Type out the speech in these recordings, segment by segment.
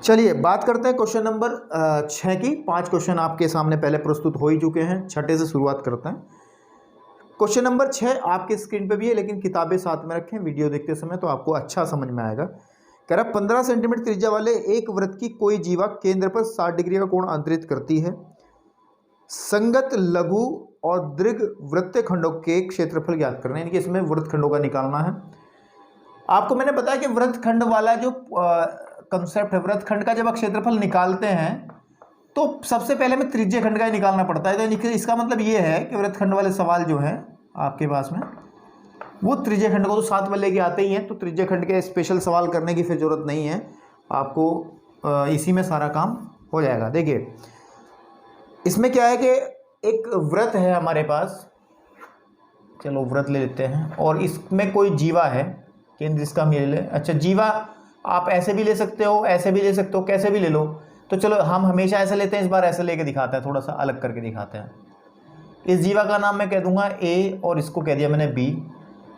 चलिए बात करते हैं क्वेश्चन नंबर 6 की। 5 क्वेश्चन आपके सामने पहले प्रस्तुत हो ही चुके हैं, छठे से शुरुआत करते हैं। क्वेश्चन नंबर 6 आपके स्क्रीन पे भी है, लेकिन किताबें साथ में रखें वीडियो देखते समय तो आपको अच्छा समझ में आएगा। कह रहा 15 सेंटीमीटर त्रिज्या वाले एक वृत्त की कोई जीवा केंद्र पर 60 डिग्री का कोण अंतरित करती है। संगत लघु और दीर्घ वृत्त खंडों के क्षेत्रफल ज्ञात करना है, यानी कि इसमें वृत्त खंडों का निकालना है। आपको मैंने बताया कि वृत्त खंड वाला जो कंसेप्ट है, वृत्त खंड का जब आप क्षेत्रफल निकालते हैं तो सबसे पहले हमें त्रिज्य खंड का ही निकालना पड़ता है। तो इसका मतलब ये है कि वृत्त खंड वाले सवाल जो है आपके पास में वो त्रिज्य खंड को तो साथ में लेके आते ही हैं, तो त्रिज्य खंड के स्पेशल सवाल करने की फिर जरूरत नहीं है, आपको इसी में सारा काम हो जाएगा। देखिए इसमें क्या है कि एक वृत्त है हमारे पास, चलो वृत्त ले लेते हैं, और इसमें कोई जीवा है, केंद्र इसका हम ये ले। अच्छा जीवा आप ऐसे भी ले सकते हो, ऐसे भी ले सकते हो, कैसे भी ले लो। तो चलो हम हमेशा ऐसे लेते हैं, इस बार ऐसे लेके दिखाते हैं, थोड़ा सा अलग करके दिखाते हैं। इस जीवा का नाम मैं कह दूंगा ए और इसको कह दिया मैंने बी।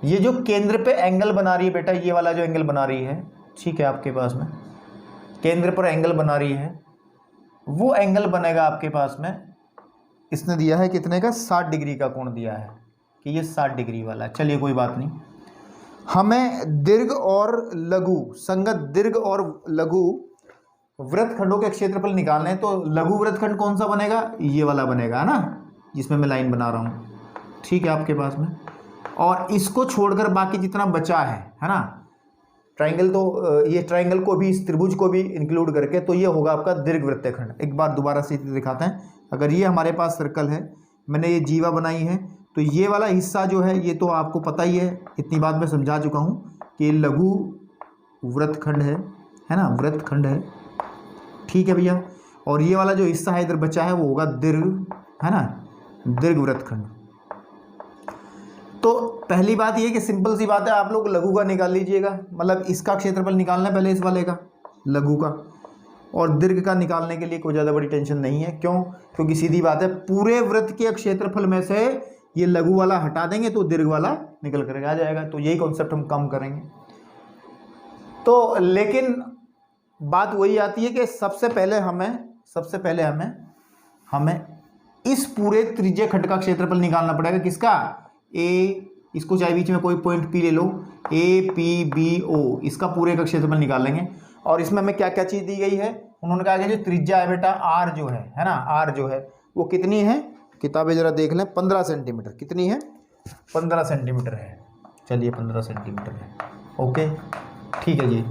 ये जो केंद्र पे एंगल बना रही है बेटा, ये वाला जो एंगल बना रही है, ठीक है, आपके पास में केंद्र पर एंगल बना रही है, वो एंगल बनेगा आपके पास में, इसने दिया है कितने का, 60 डिग्री का कोण दिया है कि ये 60 डिग्री वाला है। चलिए कोई बात नहीं, हमें दीर्घ और लघु, संगत दीर्घ और लघु वृत्त खंडों के क्षेत्रफल निकालने हैं। तो लघु वृत्त खंड कौन सा बनेगा, ये वाला बनेगा ना, जिसमें मैं लाइन बना रहा हूँ, ठीक है आपके पास में। और इसको छोड़कर बाकी जितना बचा है ना, ट्राइंगल, तो ये ट्राइंगल को भी, इस त्रिभुज को भी इंक्लूड करके, तो ये होगा आपका दीर्घ वृत्त खंड। एक बार दोबारा से दिखाते हैं। अगर ये हमारे पास सर्कल है, मैंने ये जीवा बनाई है, तो ये वाला हिस्सा जो है ये तो आपको पता ही है, इतनी बात मैं समझा चुका हूँ कि लघु वृत्त खंड है ना, वृत्त खंड है, ठीक है भैया। और ये वाला जो हिस्सा है इधर बचा है वो होगा दीर्घ, है ना, दीर्घ वृत्त खंड। तो पहली बात ये कि सिंपल सी बात है, आप लोग लघु का निकाल लीजिएगा, मतलब इसका क्षेत्रफल निकालना है पहले, इस वाले का, लघु का। और दीर्घ का निकालने के लिए कोई ज़्यादा बड़ी टेंशन नहीं है, क्यों, क्योंकि सीधी बात है, पूरे वृत्त के क्षेत्रफल में से ये लघु वाला हटा देंगे तो दीर्घ वाला निकल कर आ जाएगा। तो यही कॉन्सेप्ट हम काम करेंगे। तो लेकिन बात वही आती है कि सबसे पहले हमें इस पूरे त्रिज्य खंड का क्षेत्रफल निकालना पड़ेगा। किसका, ए, इसको चाहे बीच में कोई पॉइंट पी ले लो, ए पी बी ओ, इसका पूरे का क्षेत्रफल निकाल लेंगे। और इसमें हमें क्या क्या चीज़ दी गई है, उन्होंने कहा कि जो त्रिज्या है बेटा, आर जो है ना, आर जो है वो कितनी है, किताबें जरा देख लें, 15 सेंटीमीटर। कितनी है, 15 सेंटीमीटर है। चलिए 15 सेंटीमीटर है, ओके, ठीक है जी।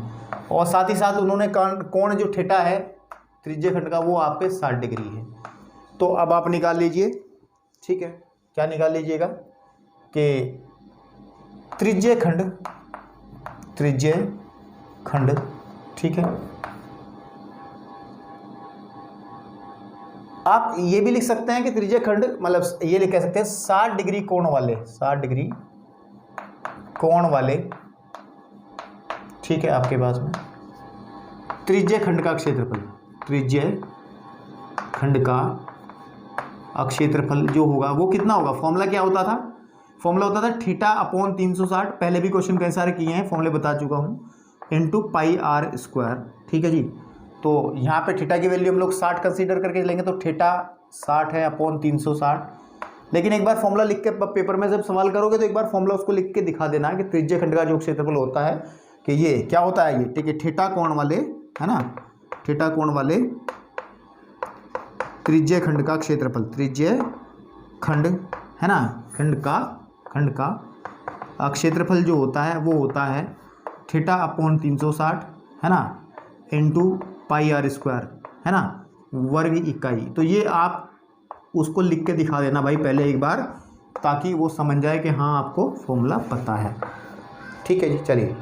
और साथ ही साथ उन्होंने कोण जो थीटा है त्रिज्य खंड का, वो आपके 60 डिग्री है। तो अब आप निकाल लीजिए, ठीक है, क्या निकाल लीजिएगा कि त्रिज्य खंड, ठीक है। आप ये भी लिख सकते हैं कि त्रिज्य खंड, मतलब ये लिख सकते हैं 60 डिग्री कोण वाले, 60 डिग्री कोण वाले, ठीक है, आपके पास में त्रिज्य खंड का क्षेत्रफल, त्रिज्य खंड का क्षेत्रफल जो होगा वो कितना होगा। फॉर्मूला क्या होता था, फॉर्मूला होता था थीटा अपॉन 360, पहले भी क्वेश्चन कई सारे किए हैं, फॉर्मूले बता चुका हूँ, इंटू पाई आर स्क्वायर, ठीक है जी। तो यहाँ पे थीटा की वैल्यू हम लोग 60 कंसीडर करके लेंगे, तो थीटा 60 है अपॉन 360। लेकिन एक बार फॉर्मूला लिख के पेपर में जब सवाल करोगे तो एक बार फॉर्मूला उसको लिख के दिखा देना कि त्रिज्य खंड का जो क्षेत्रफल होता है कि ये क्या होता है, ये ठीक है, थीटा कोण वाले, है ना, थीटा कोण वाले त्रिज्य खंड का क्षेत्रफल, त्रिज्य खंड, है ना, खंड का क्षेत्रफल जो होता है वो होता है थीटा अपॉन 360, है ना, इंटू पाई आर स्क्वायर, है ना, वर्ग इकाई। तो ये आप उसको लिख के दिखा देना भाई पहले एक बार, ताकि वो समझ जाए कि हाँ आपको फॉर्मूला पता है, ठीक है जी। चलिए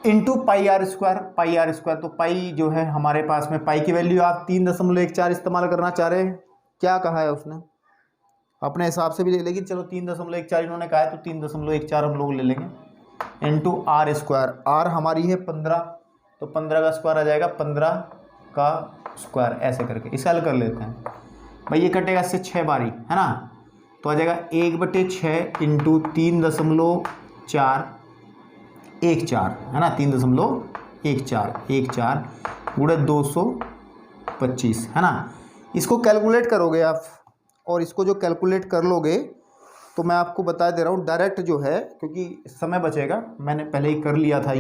इंटू पाई आर स्क्वायर, तो पाई जो है हमारे पास में, पाई की वैल्यू आप 3.14 इस्तेमाल करना चाह रहे हैं, क्या कहा है उसने, अपने हिसाब से भी ले, लेकिन चलो 3.14 इन्होंने कहा है तो 3.14 हम लोग ले लेंगे, इंटू आर स्क्वायर, आर हमारी है 15, तो 15 का स्क्वायर आ जाएगा, 15 का स्क्वायर, ऐसे करके इसे हल कर लेते हैं भाई। ये कटेगा इससे 6 बारी, है ना, तो आ जाएगा 1/6 इंटू 3.414, है ना, 3.4 1 4 गुणे 225 है ना। इसको कैलकुलेट करोगे आप, और इसको जो कैलकुलेट कर लोगे तो मैं आपको बता दे रहा हूँ डायरेक्ट जो है, क्योंकि समय बचेगा, मैंने पहले ही कर लिया था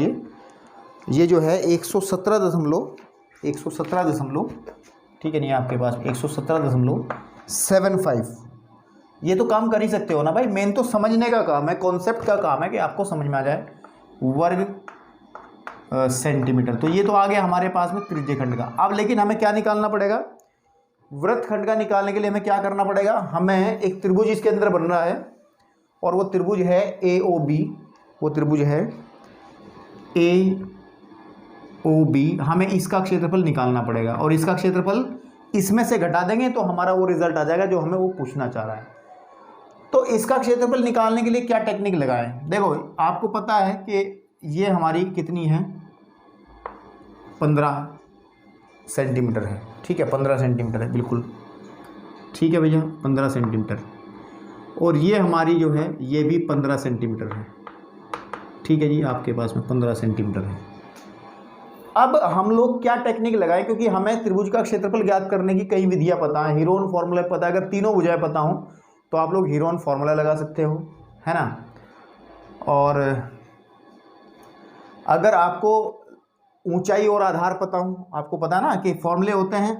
ये जो है 117 ठीक है नहीं आपके पास 117.75। ये तो काम कर ही सकते हो ना भाई, मेन तो समझने का काम है, कॉन्सेप्ट का काम है कि आपको समझ में आ जाए वर्ग सेंटीमीटर। तो ये तो आ गया हमारे पास में त्रिज्य खंड का। अब लेकिन हमें क्या निकालना पड़ेगा, वृत्त खंड का निकालने के लिए हमें क्या करना पड़ेगा, हमें एक त्रिभुज इसके अंदर बन रहा है और वो त्रिभुज है AOB, वो त्रिभुज है AOB। हमें इसका क्षेत्रफल निकालना पड़ेगा और इसका क्षेत्रफल इसमें से घटा देंगे तो हमारा वो रिजल्ट आ जाएगा जो हमें वो पूछना चाह रहा है। तो इसका क्षेत्रफल निकालने के लिए क्या टेक्निक लगाएं, देखो आपको पता है कि ये हमारी कितनी है 15 सेंटीमीटर है, ठीक है 15 सेंटीमीटर है, बिल्कुल ठीक है भैया 15 सेंटीमीटर। और ये हमारी जो है ये भी 15 सेंटीमीटर है, ठीक है जी, आपके पास में 15 सेंटीमीटर है। अब हम लोग क्या टेक्निक लगाएं, क्योंकि हमें त्रिभुज का क्षेत्रफल ज्ञात करने की कई विधियां पता है, हीरोन फॉर्मूला पता है, अगर तीनों भुजाएं पता हो तो आप लोग हीरोन फॉर्मूला लगा सकते हो, है ना। और अगर आपको ऊंचाई और आधार पता हो, आपको पता ना कि फॉर्मूले होते हैं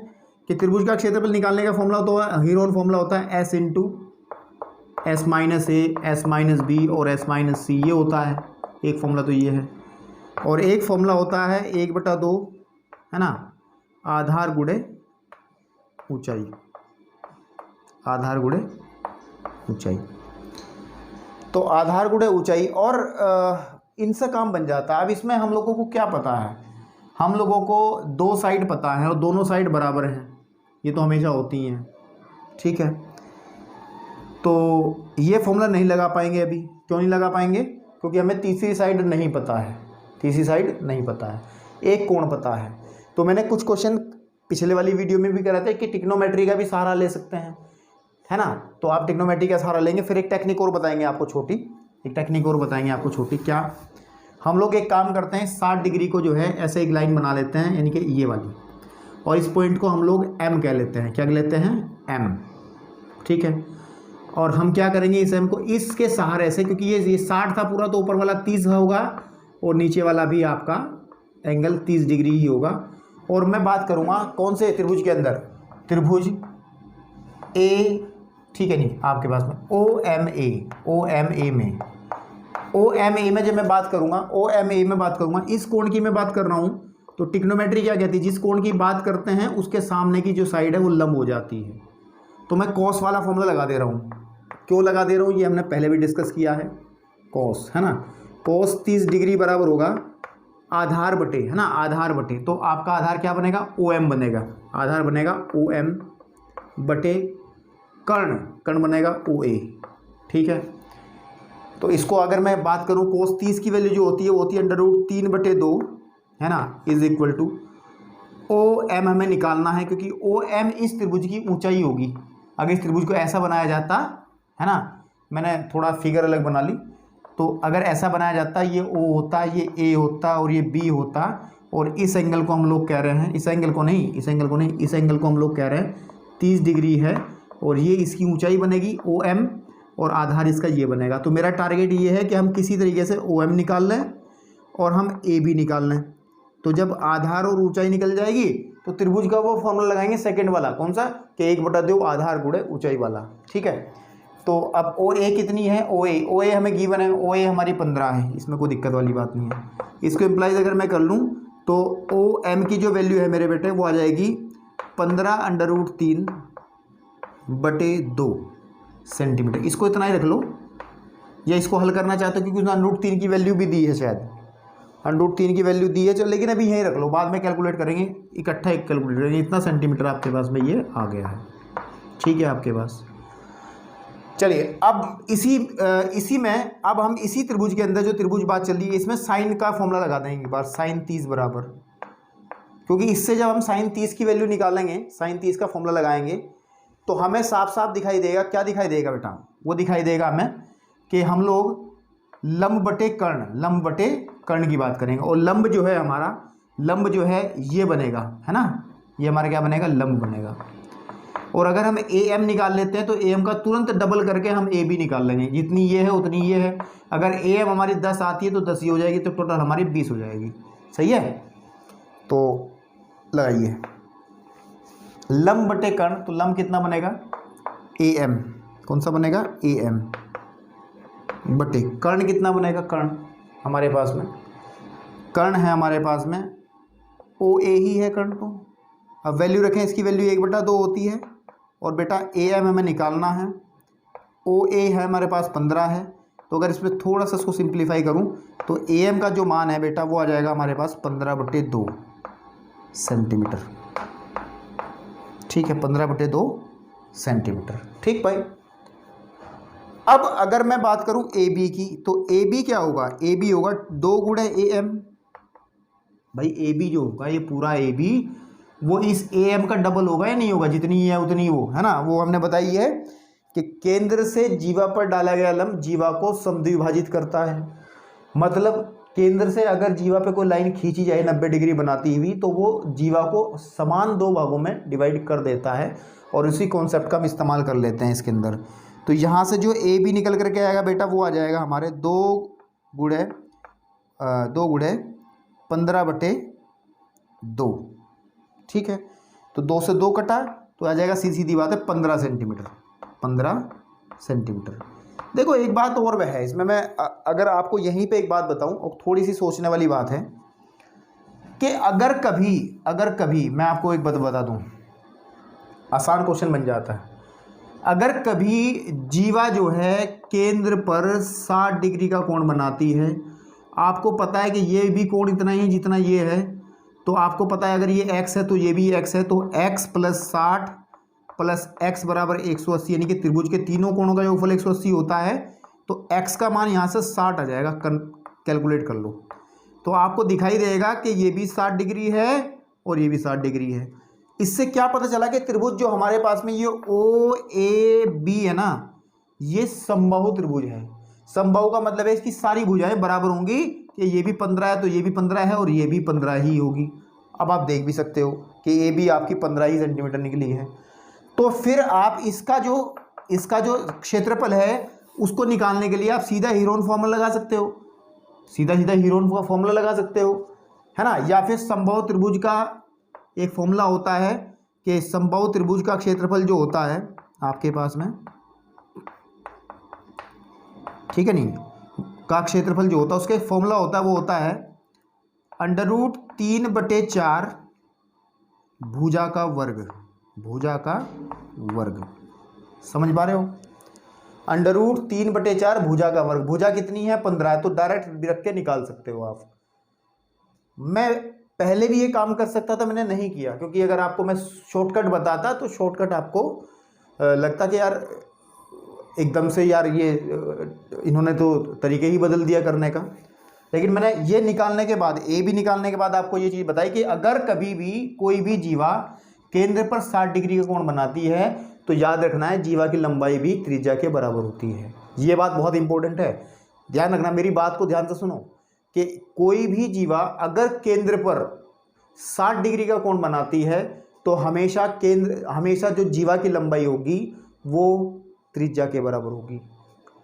कि त्रिभुज का क्षेत्रफल निकालने का फॉर्मूला होता है, हीरोन फॉर्मूला होता है S into S minus A, S minus B और S माइनस C, ये होता है एक फॉर्मूला, तो ये है। और एक फॉर्मूला होता है 1/2 है ना, आधार गुणे ऊंचाई, आधार गुणे ऊंचाई। तो आधार गुणे ऊंचाई और इनसे काम बन जाता है। अब इसमें हम लोगों को क्या पता है, हम लोगों को दो साइड पता है और दोनों साइड बराबर हैं, ये तो हमेशा होती हैं, ठीक है। तो ये फॉर्मूला नहीं लगा पाएंगे अभी, क्यों नहीं लगा पाएंगे, क्योंकि हमें तीसरी साइड नहीं पता है, तीसरी साइड नहीं पता है, एक कोण पता है। तो मैंने कुछ क्वेश्चन पिछले वाली वीडियो में भी करा था कि ट्रिग्नोमेट्री का भी सहारा ले सकते हैं, है ना। तो आप ट्रिग्नोमेट्री का सहारा लेंगे। फिर एक टेक्निक और बताएंगे आपको छोटी, एक टेक्निक और बताएंगे आपको छोटी। क्या हम लोग एक काम करते हैं, 60 डिग्री को जो है ऐसे एक लाइन बना लेते हैं, यानी कि ये वाली, और इस पॉइंट को हम लोग M कह लेते हैं। क्या लेते हैं, M, ठीक है। और हम क्या करेंगे, इस M को इसके सहारे से, क्योंकि ये 60 था पूरा, तो ऊपर वाला 30 होगा और नीचे वाला भी आपका एंगल 30 डिग्री ही होगा। और मैं बात करूँगा कौन से त्रिभुज के अंदर, त्रिभुज A, ठीक है नहीं आपके पास में OMA में, OMA में जब मैं बात करूँगा, OMA में बात करूँगा, इस कोण की मैं बात कर रहा हूँ। तो ट्रिग्नोमेट्री क्या कहती है, जिस कोण की बात करते हैं उसके सामने की जो साइड है वो लंब हो जाती है। तो मैं कॉस वाला फॉर्मूला लगा दे रहा हूँ। क्यों लगा दे रहा हूँ, ये हमने पहले भी डिस्कस किया है, कॉस, है ना। कॉस 30 डिग्री बराबर होगा आधार बटे, है ना, आधार बटे। तो आपका आधार क्या बनेगा, OM बनेगा, आधार बनेगा OM बटे कर्ण, कर्ण बनेगा OA, ठीक है। तो इसको अगर मैं बात करूँ, कोस 30 की वैल्यू जो होती है वो होती है √3/2, है ना, इज इक्वल टू OM हमें निकालना है, क्योंकि OM इस त्रिभुज की ऊंचाई होगी। अगर इस त्रिभुज को ऐसा बनाया जाता, है ना, मैंने थोड़ा फिगर अलग बना ली, तो अगर ऐसा बनाया जाता, ये O होता, ये A होता और ये B होता, और इस एंगल को हम लोग कह रहे हैं, इस एंगल को नहीं, इस एंगल को नहीं, इस एंगल को हम लोग कह रहे हैं 30 डिग्री है, और ये इसकी ऊंचाई बनेगी OM और आधार इसका ये बनेगा। तो मेरा टारगेट ये है कि हम किसी तरीके से OM निकाल लें और हम AB निकाल लें। तो जब आधार और ऊंचाई निकल जाएगी तो त्रिभुज का वो फॉर्मूला लगाएंगे सेकंड वाला, कौन सा, कि 1/2 आधार गुणे ऊंचाई वाला, ठीक है। तो अब OA कितनी है, OA हमें गिवन है, OA हमारी 15 है, इसमें कोई दिक्कत वाली बात नहीं है। इसको इम्प्लाइज अगर मैं कर लूँ तो OM की जो वैल्यू है मेरे बेटे वो आ जाएगी 15√3/2 सेंटीमीटर। इसको इतना ही रख लो, या इसको हल करना चाहते हो, क्योंकि √3 की वैल्यू भी दी है, शायद √3 की वैल्यू दी है, चलो लेकिन अभी यहीं रख लो, बाद में कैलकुलेट करेंगे, इकट्ठा एक कैलकुलेट करेंगे। इतना सेंटीमीटर आपके पास में ये आ गया है, ठीक है आपके पास। चलिए अब इसी में अब हम इसी त्रिभुज के अंदर जो त्रिभुज बात चल रही है, इसमें साइन का फॉर्मूला लगा देंगे एक बार, sin 30 बराबर, क्योंकि इससे जब हम sin 30 की वैल्यू निकालेंगे, sin 30 का फॉर्मूला लगाएंगे, तो हमें साफ साफ दिखाई देगा, क्या दिखाई देगा बेटा, वो दिखाई देगा हमें कि हम लोग लंब बटे कर्ण की बात करेंगे। और लंब जो है हमारा लंब जो है ये बनेगा, है ना, ये हमारा क्या बनेगा, लंब बनेगा। और अगर हम ए एम निकाल लेते हैं तो ए एम का तुरंत डबल करके हम ए बी निकाल लेंगे, जितनी ये है उतनी ये है। अगर ए एम हमारी 10 आती है तो 10 ही हो जाएगी, तो टोटल हमारी 20 हो जाएगी। सही है, तो लगाइए लंब बटे कर्ण, तो लंब कितना बनेगा, ए एम, कौन सा बनेगा, ए एम बटे कर्ण कितना बनेगा, कर्ण हमारे पास में कर्ण है, हमारे पास में ओ ए ही है कर्ण। तो अब वैल्यू रखें, इसकी वैल्यू 1/2 होती है, और बेटा ए एम हमें निकालना है, ओ ए है हमारे पास 15 है। तो अगर इसमें थोड़ा सा इसको सिंप्लीफाई करूं तो ए एम का जो मान है बेटा वो आ जाएगा हमारे पास 15/2 सेंटीमीटर। ठीक है, 15/2 सेंटीमीटर। ठीक भाई। अब अगर मैं बात करूं ए बी की, तो ए बी क्या होगा, ए बी होगा 2 गुणे ए एम। भाई ए बी जो होगा ये पूरा ए बी वो इस ए एम का डबल होगा या नहीं होगा, जितनी है उतनी वो, है ना। वो हमने बताई है कि केंद्र से जीवा पर डाला गया लंब जीवा को समद्विभाजित करता है। मतलब केंद्र से अगर जीवा पे कोई लाइन खींची जाए 90 डिग्री बनाती हुई, तो वो जीवा को समान 2 भागों में डिवाइड कर देता है, और उसी कॉन्सेप्ट का हम इस्तेमाल कर लेते हैं इसके अंदर। तो यहाँ से जो ए बी निकल करके आएगा बेटा वो आ जाएगा हमारे 2 गुणे 15/2। ठीक है, तो 2 से 2 कटा तो आ जाएगा, सीधी बात है 15 सेंटीमीटर। 15 सेंटीमीटर। देखो एक बात और वह है इसमें, मैं अगर आपको यहीं पे एक बात बताऊं, और थोड़ी सी सोचने वाली बात है कि अगर कभी मैं आपको एक बात बता दूं, आसान क्वेश्चन बन जाता है। अगर कभी जीवा जो है केंद्र पर 60 डिग्री का कोण बनाती है, आपको पता है कि ये भी कोण इतना ही जितना ये है, तो आपको पता है अगर ये x है तो ये भी x है, तो x + 60 + x = 180, यानी कि त्रिभुज के तीनों कोणों का योगफल 180 होता है। तो x का मान यहाँ से 60 आ जाएगा, कैलकुलेट कर लो। तो आपको दिखाई देगा कि ये भी 60 डिग्री है और ये भी 60 डिग्री है। इससे क्या पता चला कि त्रिभुज जो हमारे पास में ये ओ ए बी है ना, ये समबाहु त्रिभुज है। समबाहु का मतलब है इसकी सारी भुजाएं बराबर होंगी, कि ये भी 15 है तो ये भी 15 है और ये भी 15 ही होगी। अब आप देख भी सकते हो कि ये भी आपकी 15 ही सेंटीमीटर निकली है। तो फिर आप इसका जो क्षेत्रफल है उसको निकालने के लिए आप सीधा हीरोन फॉर्मूला लगा सकते हो, सीधा हीरोन का फॉर्मूला लगा सकते हो, है ना। या फिर समबाहु त्रिभुज का एक फॉर्मूला होता है कि समबाहु त्रिभुज का क्षेत्रफल जो होता है आपके पास में, ठीक है नहीं, का क्षेत्रफल जो होता है उसका एक फॉर्मूला होता है, वो होता है √3/4 भुजा का वर्ग। भुजा का वर्ग, समझ पा रहे हो, √3/4 भुजा का वर्ग। भुजा कितनी है, 15 है, तो डायरेक्ट रख के निकाल सकते हो आप। मैं पहले भी ये काम कर सकता था, मैंने नहीं किया, क्योंकि अगर आपको मैं शॉर्टकट बताता तो शॉर्टकट आपको लगता कि यार एकदम से यार ये इन्होंने तो तरीके ही बदल दिया करने का। लेकिन मैंने ये निकालने के बाद, ए भी निकालने के बाद आपको ये चीज़ बताई कि अगर कभी भी कोई भी जीवा केंद्र पर 60 डिग्री का कोण बनाती है तो याद रखना है जीवा की लंबाई भी त्रिज्या के बराबर होती है। ये बात बहुत इंपॉर्टेंट है, ध्यान रखना, मेरी बात को ध्यान से सुनो कि कोई भी जीवा अगर केंद्र पर 60 डिग्री का कोण बनाती है तो हमेशा जो जीवा की लंबाई होगी वो त्रिज्या के बराबर होगी।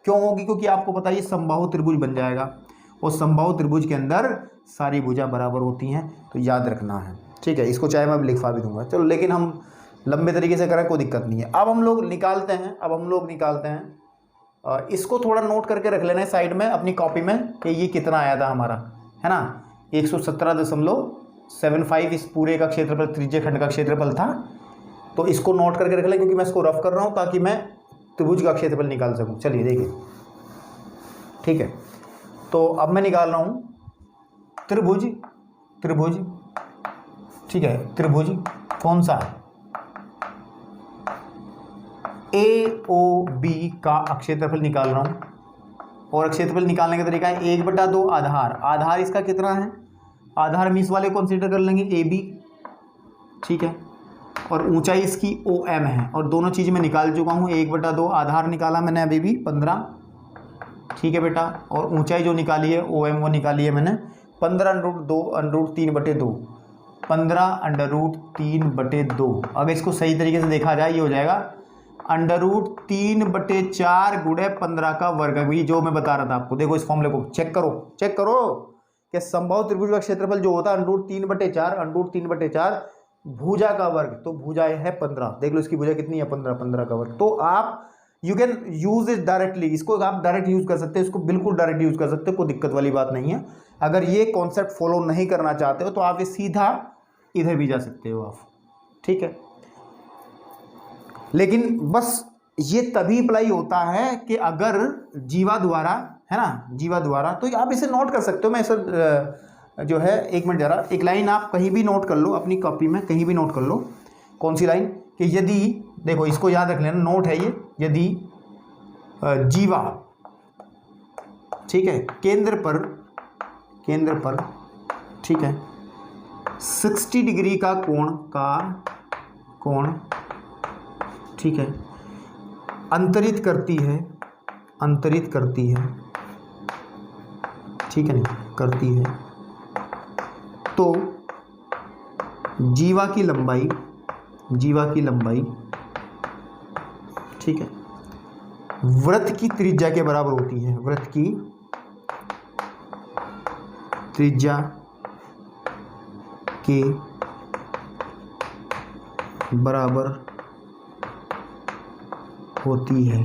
क्यों होगी, क्योंकि आपको पता है ये समबाहु त्रिभुज बन जाएगा, और समबाहु त्रिभुज के अंदर सारी भुजा बराबर होती हैं, तो याद रखना है। ठीक है, इसको चाहे मैं लिखवा भी दूंगा, चलो, लेकिन हम लंबे तरीके से करें कोई दिक्कत नहीं है। अब हम लोग निकालते हैं, इसको थोड़ा नोट करके रख लेना है साइड में अपनी कॉपी में कि ये कितना आया था हमारा, है ना, 117.75 इस पूरे का क्षेत्रफल, त्रिज्य खंड का क्षेत्रफल था। तो इसको नोट करके रख लें, क्योंकि मैं इसको रफ कर रहा हूँ ताकि मैं त्रिभुज का क्षेत्रफल निकाल सकूँ। चलिए देखिए, ठीक है, तो अब मैं निकाल रहा हूँ त्रिभुज, ठीक है, त्रिभुज कौन सा है, AOB का क्षेत्रफल निकाल रहा हूं। और क्षेत्रफल निकालने का तरीका है 1/2 आधार इसका कितना है, आधार मीस वाले कंसीडर कर लेंगे AB, ठीक है, और ऊंचाई इसकी OM है, और दोनों चीज़ मैं निकाल चुका हूं। 1/2 आधार निकाला मैंने अभी भी 15, ठीक है बेटा, और ऊंचाई जो निकाली है OM वो निकाली है मैंने 15√3/2, 15√3/2। अब इसको सही तरीके से देखा जाए ये हो जाएगा √3/4 गुणे 15 का वर्ग। अभी जो मैं बता रहा था आपको, देखो इस फॉर्मूले को चेक करो कि समबाहु त्रिभुज का क्षेत्रफल जो होता है √3/4 भुजा का वर्ग, तो भुजा है 15। देख लो इसकी भुजा कितनी है, 15 का वर्ग। तो आप you can use it directly, इसको आप डायरेक्ट यूज कर सकते हैं, इसको बिल्कुल डायरेक्ट यूज कर सकते हो, कोई दिक्कत वाली बात नहीं है। अगर ये कॉन्सेप्ट फॉलो नहीं करना चाहते हो तो आप ये सीधा इधर भी जा सकते हो आप, ठीक है। लेकिन बस ये तभी अप्लाई होता है कि अगर जीवा द्वारा, है ना, जीवा द्वारा, तो आप इसे नोट कर सकते हो। मैं इसे जो है, एक मिनट जरा, एक लाइन आप कहीं भी नोट कर लो अपनी कॉपी में, कहीं भी नोट कर लो। कौन सी लाइन? कि यदि, देखो इसको याद रख लेना, नोट है ये, यदि जीवा, ठीक है, केंद्र पर, ठीक है, 60 डिग्री का कोण, ठीक है, अंतरित करती है, ठीक है, नहीं करती है, तो जीवा की लंबाई, ठीक है, वृत्त की त्रिज्या के बराबर होती है, वृत्त की त्रिज्या के बराबर होती है,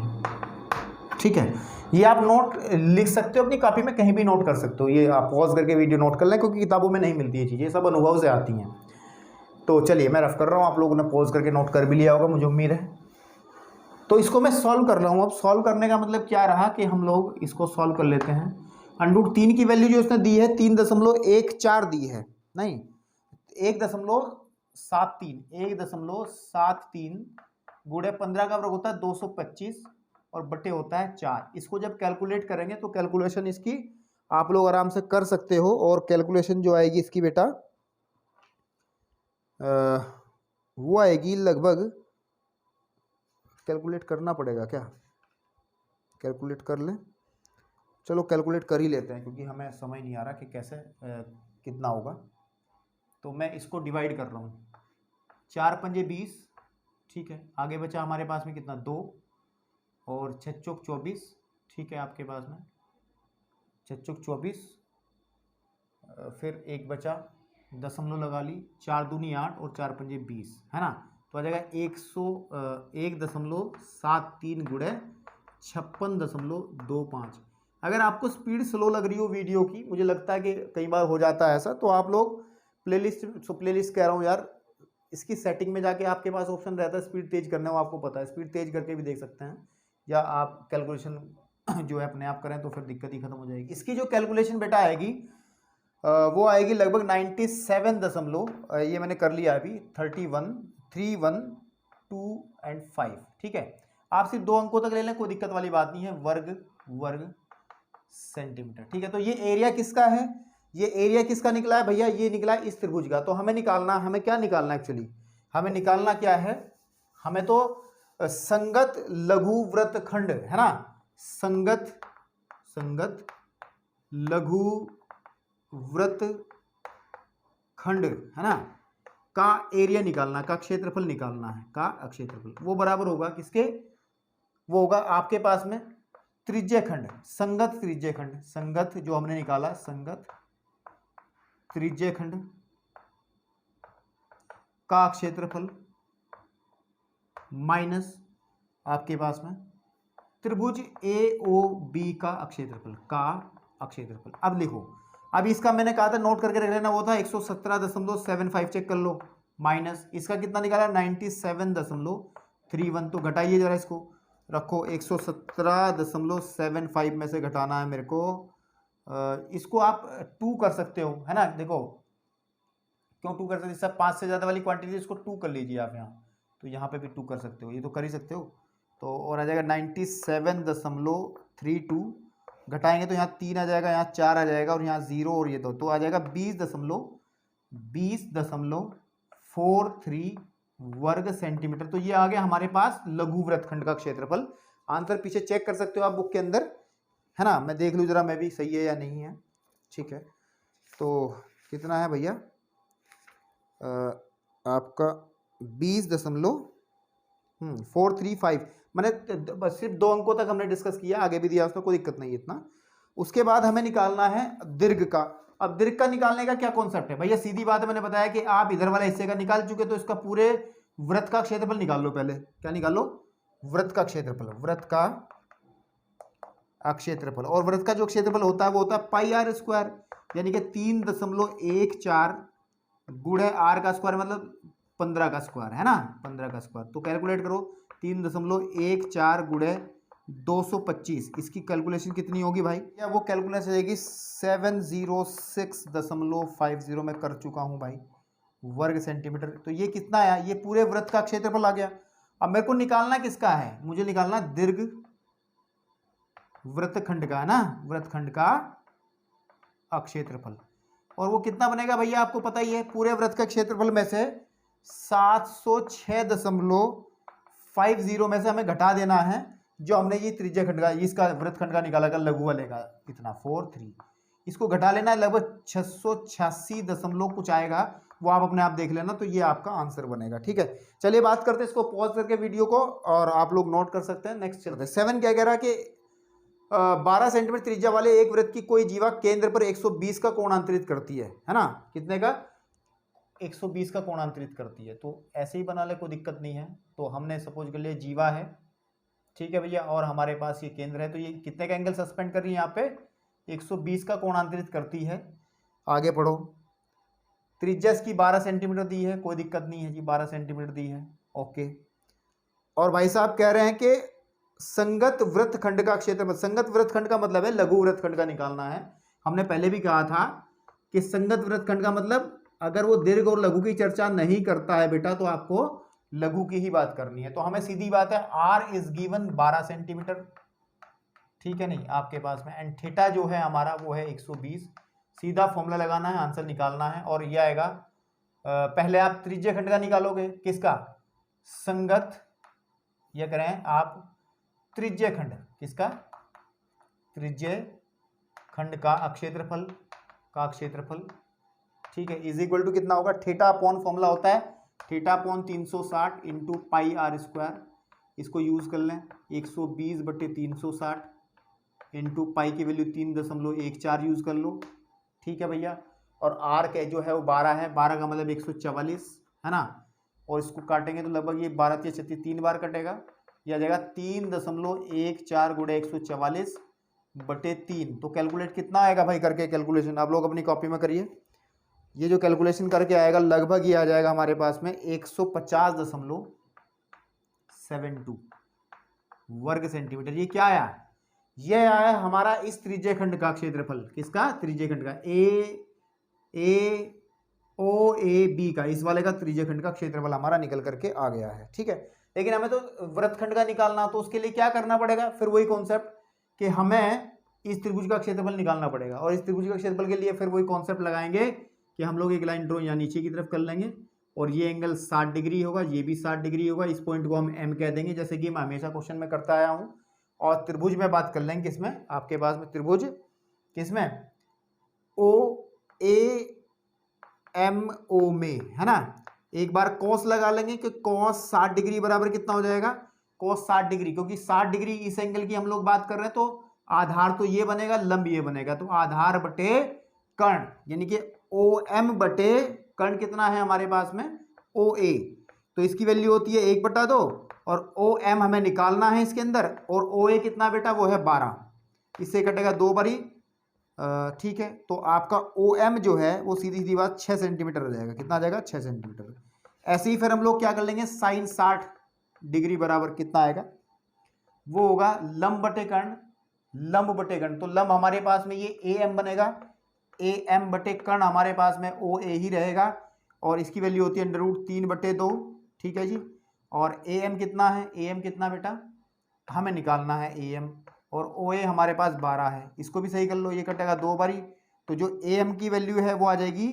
ठीक है। ये आप नोट लिख सकते हो अपनी कॉपी में, कहीं भी नोट कर सकते हो। ये आप पॉज करके वीडियो नोट कर लें, क्योंकि किताबों में नहीं मिलती ये चीज़ें, सब अनुभव से आती हैं। तो चलिए मैं रफ कर रहा हूँ, आप लोगों ने पॉज करके नोट कर भी लिया होगा, मुझे उम्मीद है। तो इसको मैं सॉल्व कर रहा हूँ। अब सॉल्व करने का मतलब क्या रहा कि हम लोग इसको सॉल्व कर लेते हैं। √3 की वैल्यू जो इसने दी है 3.14 दी है, नहीं 1.73 गुणे 15 का वर्ग होता है 225 और बटे होता है 4। इसको जब कैलकुलेट करेंगे तो कैलकुलेशन इसकी आप लोग आराम से कर सकते हो। और कैलकुलेशन जो आएगी इसकी बेटा वो आएगी लगभग, कैलकुलेट करना पड़ेगा क्या, कैलकुलेट कर लें, चलो कैलकुलेट कर ही लेते हैं, क्योंकि हमें समझ नहीं आ रहा कि कैसे कितना होगा। तो मैं इसको डिवाइड कर रहा हूँ, 4 पंजे 20, ठीक है, आगे बचा हमारे पास में कितना 2 और 6 चौक 24, ठीक है, आपके पास में 6 चौक 24, फिर एक बचा, दशमलव लगा ली, 4 दूनी 8 और 4 पंजे 20, है ना। तो आ जाएगा 101.73 गुणे 56.25। अगर आपको स्पीड स्लो लग रही हो वीडियो की, मुझे लगता है कि कई बार हो जाता है ऐसा, तो आप लोग प्लेलिस्ट कह रहा हूँ यार, इसकी सेटिंग में जाके आपके पास ऑप्शन रहता है स्पीड तेज करने, वो आपको पता है, स्पीड तेज करके भी देख सकते हैं, या आप कैलकुलेशन जो है अपने आप करें तो फिर दिक्कत ही खत्म हो जाएगी। इसकी जो कैलकुलेशन बेटा आएगी वो आएगी लगभग 97 ये मैंने कर लिया अभी, 31, 3, 1, 2 और 5, ठीक है। आप सिर्फ 2 अंकों तक ले लें, कोई दिक्कत वाली बात नहीं है, वर्ग सेंटीमीटर, ठीक है। तो ये एरिया किसका है, ये एरिया किसका निकला है भैया, ये निकला है इस त्रिभुज का। तो हमें क्या निकालना एक्चुअली, हमें निकालना क्या है, हमें तो संगत लघु वृत्तखंड, है ना, संगत लघु वृत्तखंड, है ना, का एरिया निकालना, का क्षेत्रफल निकालना है, का क्षेत्रफल। वो बराबर होगा किसके, वो होगा आपके पास में त्रिज्यखंड, संगत त्रिज्यखंड, संगत जो हमने निकाला, संगत त्रिज्यखंड का क्षेत्रफल माइनस आपके पास में त्रिभुज AOB का क्षेत्रफल, अब लिखो, अब इसका मैंने कहा था नोट करके रख लेना, वो था 117.75, चेक कर लो, माइनस इसका कितना निकाला 97.31। तो घटाइए जरा, इसको रखो, 117.75 में से घटाना है मेरे को, इसको आप 2 कर सकते हो, है ना। देखो क्यों 2 कर सकते हो, सब 5 से ज़्यादा वाली क्वांटिटी, इसको 2 कर लीजिए आप यहाँ, तो यहाँ पे भी 2 कर सकते हो, ये तो कर ही सकते हो। तो और आ जाएगा 97.32, घटाएंगे तो यहाँ 3 आ जाएगा, यहाँ 4 आ जाएगा, और यहाँ 0 और ये तो आ जाएगा 20.43 वर्ग सेंटीमीटर। तो ये आ गया हमारे पास लघु वृत्तखंड का क्षेत्रफल। आंसर पीछे चेक कर सकते हो आप बुक के अंदर, है ना, मैं देख लूँ जरा मैं भी, सही है या नहीं है, ठीक है। तो कितना है भैया आपका 20.435। मैंने बस सिर्फ 2 अंकों तक हमने डिस्कस किया, आगे भी दिया, उसमें कोई दिक्कत नहीं है इतना। उसके बाद हमें निकालना है दीर्घ का। अब दीर्घ का निकालने का क्या कॉन्सेप्ट है भैया, सीधी बात है, मैंने बताया कि आप इधर वाले हिस्से का निकाल चुके तो इसका पूरे वृत्त का क्षेत्रफल निकाल लो। पहले क्या निकाल लो, वृत्त का क्षेत्रफल, वृत्त का क्षेत्रफल। और वृत्त का जो क्षेत्रफल होता है वो होता है पाई आर स्क्वायर, यानी कि 3.14 गुणे आर का स्क्वायर मतलब 15 का स्क्वायर है ना, 15 का स्क्वायर। तो कैलकुलेट करो 3.14 गुणे 225, इसकी कैलकुलेशन कितनी होगी भाई, या वो कैलकुलेशन जाएगी 706.50 में कर चुका हूं भाई, वर्ग सेंटीमीटर। तो ये कितना आया, ये पूरे वृत्त का क्षेत्रफल आ गया। अब मेरे को निकालना किसका है, मुझे निकालना दीर्घ वृत्तखंड का है ना, वृत्तखंड का क्षेत्रफल। और वो कितना बनेगा भैया आपको पता ही है, पूरे वृत्त का क्षेत्रफल में से 706.50 में से हमें घटा देना है जो हमने ये त्रिज्या खंड का, इसका वृत्तखंड का निकाला का लघु वाले का कितना 43, इसको घटा लेना है, लगभग 686 दशमलव कुछ आएगा, वो आप अपने आप देख लेना। तो ये आपका आंसर बनेगा। ठीक है, चलिए बात करते हैं इसको पॉज करके वीडियो को, और आप लोग नोट कर सकते हैं। नेक्स्ट चलते हैं। 7 क्या कह रहा है कि 12 सेंटीमीटर त्रिज्या वाले एक वृत्त की कोई जीवा केंद्र पर 120 का कोण अंतरित करती है ना, कितने का, 120 का कोण अंतरित करती है। तो ऐसे ही बना ले, कोई दिक्कत नहीं है। तो हमने सपोज कर लिया जीवा है, ठीक है भैया, और हमारे पास ये केंद्र है, तो ये कितने का एंगल सस्पेंड कर रही है यहाँ पे, 120 का कोण अंतरित करती है। आगे पढ़ो, त्रिज्या इसकी 12 सेंटीमीटर दी है, कोई दिक्कत नहीं है जी, 12 सेंटीमीटर दी है, ओके। और भाई साहब कह रहे हैं कि संगत वृत्तखंड का क्षेत्रफल, संगत वृत्तखंड का मतलब है लघु वृत्तखंड का निकालना है। हमने पहले भी कहा था कि संगत वृत्तखंड का मतलब अगर वो दीर्घ और लघु की चर्चा नहीं करता है बेटा तो आपको लघु की ही बात करनी है। तो हमें सीधी बात है, आर इज गिवन 12 सेंटीमीटर, ठीक है नहीं आपके पास में, एंड थीटा जो है हमारा वो है 120। सीधा फॉर्मूला लगाना है, आंसर निकालना है, और ये आएगा पहले आप त्रिज्या खंड का निकालोगे, किसका, संगत, यह करें आप त्रिज्या खंड, किसका, त्रिज्या खंड का क्षेत्रफल, ठीक है, इज इक्वल टू कितना होगा, थीटा अपॉन फॉर्मूला होता है theta upon 360 into pi r square, इसको यूज कर लें, 120/360 इंटू पाई की वैल्यू 3.14 यूज कर लो, ठीक है भैया। और आर के जो है वो 12 है, 12 का मतलब 144 है ना, और इसको काटेंगे तो लगभग ये 12 × 36 3 बार कटेगा, यह आ जाएगा 3.14 गुणे 144/3। तो कैलकुलेट कितना आएगा भाई, करके कैलकुलेशन आप लोग अपनी कॉपी में करिए, ये जो कैलकुलेशन करके आएगा लगभग ये आ जाएगा हमारे पास में 150.72 वर्ग सेंटीमीटर। ये क्या आया, ये आया हमारा इस त्रिज्या खंड का क्षेत्रफल, किसका, त्रिज्या खंड का, AOAB का, इस वाले का त्रिज्या खंड का क्षेत्रफल हमारा निकल करके आ गया है। ठीक है, लेकिन हमें तो वृत्तखंड का निकालना, तो उसके लिए क्या करना पड़ेगा, फिर वही कॉन्सेप्ट कि हमें इस त्रिभुज का क्षेत्रफल निकालना पड़ेगा, और इस त्रिभुज का क्षेत्रफल के लिए फिर वही कॉन्सेप्ट लगाएंगे कि हम लोग एक लाइन ड्रॉ यहाँ नीचे की तरफ कर लेंगे, और ये एंगल 60 डिग्री होगा, ये भी 60 डिग्री होगा, इस पॉइंट को हम M कह देंगे, जैसे कि मैं हमेशा क्वेश्चन में करता आया हूँ। और त्रिभुज में बात कर लेंगे किसमें, आपके पास में त्रिभुज किसमें, OAMO में, है ना। एक बार कॉस लगा लेंगे कि कॉस 60 डिग्री बराबर कितना हो जाएगा, कॉस 60 डिग्री, क्योंकि 60 डिग्री इस एंगल की हम लोग बात कर रहे हैं, तो आधार तो ये बनेगा, लंब ये बनेगा, तो आधार बटे कर्ण, यानी कि OM बटे कर्ण कितना है हमारे पास में, OA, तो इसकी वैल्यू होती है 1/2, और OM हमें निकालना है इसके अंदर, और OA कितना बेटा, वो है 12, इससे कटेगा 2 बारी, ठीक है। तो आपका OM जो है वो सीधी सीधी बात 6 सेंटीमीटर हो जाएगा, कितना आ जाएगा, 6 सेंटीमीटर। ऐसे ही फिर हम लोग क्या कर लेंगे, साइन 60 डिग्री बराबर कितना आएगा, वो होगा लंब बटे कर्ण, लंब बटे कर्ण, तो लंब हमारे पास में ये AM बनेगा, AM बटे कर्ण हमारे पास में OA ही रहेगा, और इसकी वैल्यू होती है √3/2, ठीक है जी। और AM कितना है, AM कितना बेटा, हमें निकालना है AM, और OA हमारे पास 12 है, इसको भी सही कर लो, ये कटेगा 2 बारी, तो जो AM की वैल्यू है वो आ जाएगी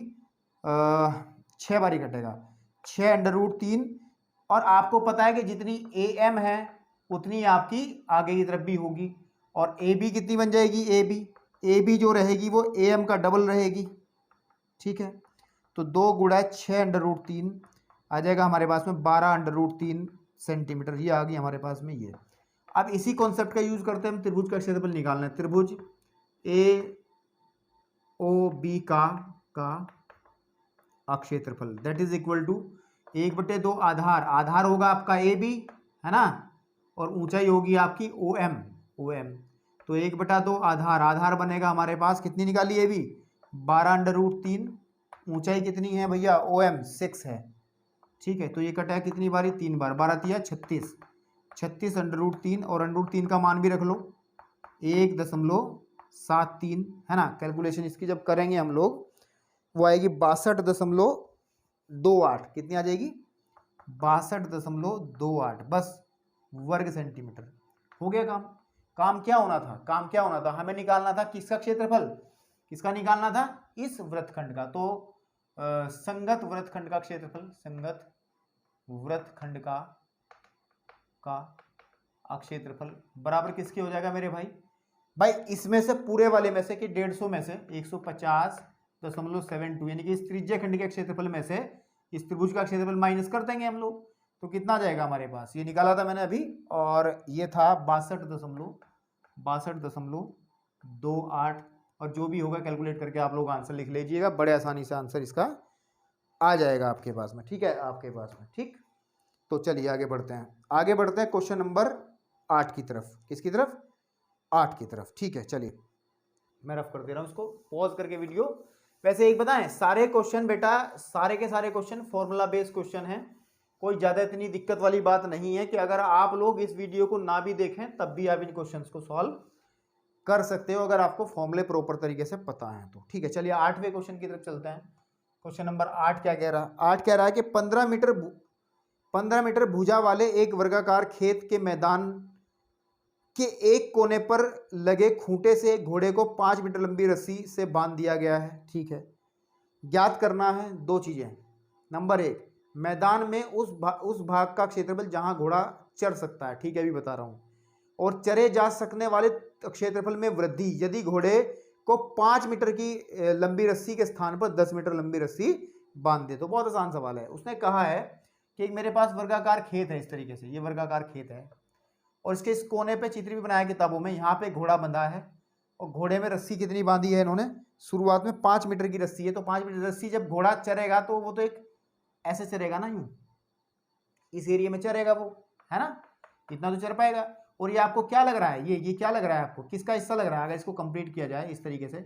6 बारी कटेगा, 6√3, और आपको पता है कि जितनी AM है उतनी आपकी आगे की तरफ भी होगी, और AB कितनी बन जाएगी, AB जो रहेगी वो AM का डबल रहेगी, ठीक है। तो 2 गुणा 6 अंडर रूट 3 आ जाएगा हमारे पास में 12 अंडर रूट 3 सेंटीमीटर। ये आ गई हमारे पास में ये। अब इसी कॉन्सेप्ट का यूज करते हैं हम त्रिभुज का क्षेत्रफल निकालना है। त्रिभुज ए ओ बी का क्षेत्रफल दैट इज इक्वल टू 1/2 आधार, आधार होगा आपका ए बी, है ना, और ऊंचाई होगी आपकी ओ एम। तो 1/2 आधार, आधार बनेगा हमारे पास कितनी निकाली ए बी 12 अंडर रूट 3, ऊंचाई कितनी है भैया ओ एम 6 है, ठीक है। तो ये कटा है कितनी बारी 3 बार, 12 तिया 36, 36 अंडर रूट 3 और अंडर रूट 3 का मान भी रख लो 1.73 है ना। कैलकुलेशन इसकी जब करेंगे हम लोग वो आएगी 62.28, कितनी आ जाएगी 62.28 बस वर्ग सेंटीमीटर। हो गया काम। काम क्या होना था, काम क्या होना था, हमें निकालना था किसका क्षेत्रफल, किसका निकालना था इस वृत्तखंड का। तो संगत वृत्तखंड का क्षेत्रफल, संगत वृत्तखंड का क्षेत्रफल बराबर किसके हो जाएगा मेरे भाई, भाई इसमें से पूरे वाले में से कि 150 में से 150.72 यानी कि इस त्रिज्या खंड के क्षेत्रफल में से इस त्रिभुज का क्षेत्रफल माइनस कर देंगे हम लोग। तो कितना जाएगा हमारे पास, ये निकाला था मैंने अभी, और ये था 62.28 और जो भी होगा कैलकुलेट करके आप लोग आंसर लिख लीजिएगा, बड़े आसानी से आंसर इसका आ जाएगा आपके पास में, ठीक है, आपके पास में, ठीक। तो चलिए आगे बढ़ते हैं, आगे बढ़ते हैं क्वेश्चन नंबर 8 की तरफ। किसकी तरफ, 8 की तरफ, ठीक है। चलिए मैं रफ कर दे रहा हूँ उसको, पॉज करके वीडियो। वैसे एक बताएं, सारे क्वेश्चन बेटा, सारे के सारे क्वेश्चन फॉर्मूला बेस्ड क्वेश्चन हैं, कोई ज़्यादा इतनी दिक्कत वाली बात नहीं है कि अगर आप लोग इस वीडियो को ना भी देखें तब भी आप इन क्वेश्चंस को सॉल्व कर सकते हो, अगर आपको फॉर्मूले प्रॉपर तरीके से पता है तो, ठीक है। चलिए 8वें क्वेश्चन की तरफ चलते हैं। क्वेश्चन नंबर 8 क्या कह रहा है, 8 कह रहा है कि 15 मीटर भुजा वाले एक वर्गाकार खेत के मैदान के एक कोने पर लगे खूंटे से एक घोड़े को 5 मीटर लंबी रस्सी से बांध दिया गया है, ठीक है। ज्ञात करना है दो चीजें, नंबर 1 मैदान में उस भाग का क्षेत्रफल जहां घोड़ा चढ़ सकता है, ठीक है, अभी बता रहा हूं, और चरे जा सकने वाले क्षेत्रफल में वृद्धि यदि घोड़े को 5 मीटर की लंबी रस्सी के स्थान पर 10 मीटर लंबी रस्सी बांध दे। तो बहुत आसान सवाल है। उसने कहा है कि मेरे पास वर्गाकार खेत है, इस तरीके से ये वर्गाकार खेत है और इसके इस कोने पे चित्र भी बनाया किताबों में, यहाँ पे घोड़ा बंधा है और घोड़े में रस्सी कितनी बांधी है इन्होंने, शुरुआत में 5 मीटर की रस्सी है। तो 5 मीटर रस्सी जब घोड़ा चरेगा तो वो तो एक ऐसे चरेगा ना, यूं इस एरिया में चरेगा वो, है ना, इतना तो चर पाएगा। और ये आपको क्या लग रहा है, ये क्या लग रहा है आपको, किसका हिस्सा लग रहा है, अगर इसको कंप्लीट किया जाए इस तरीके से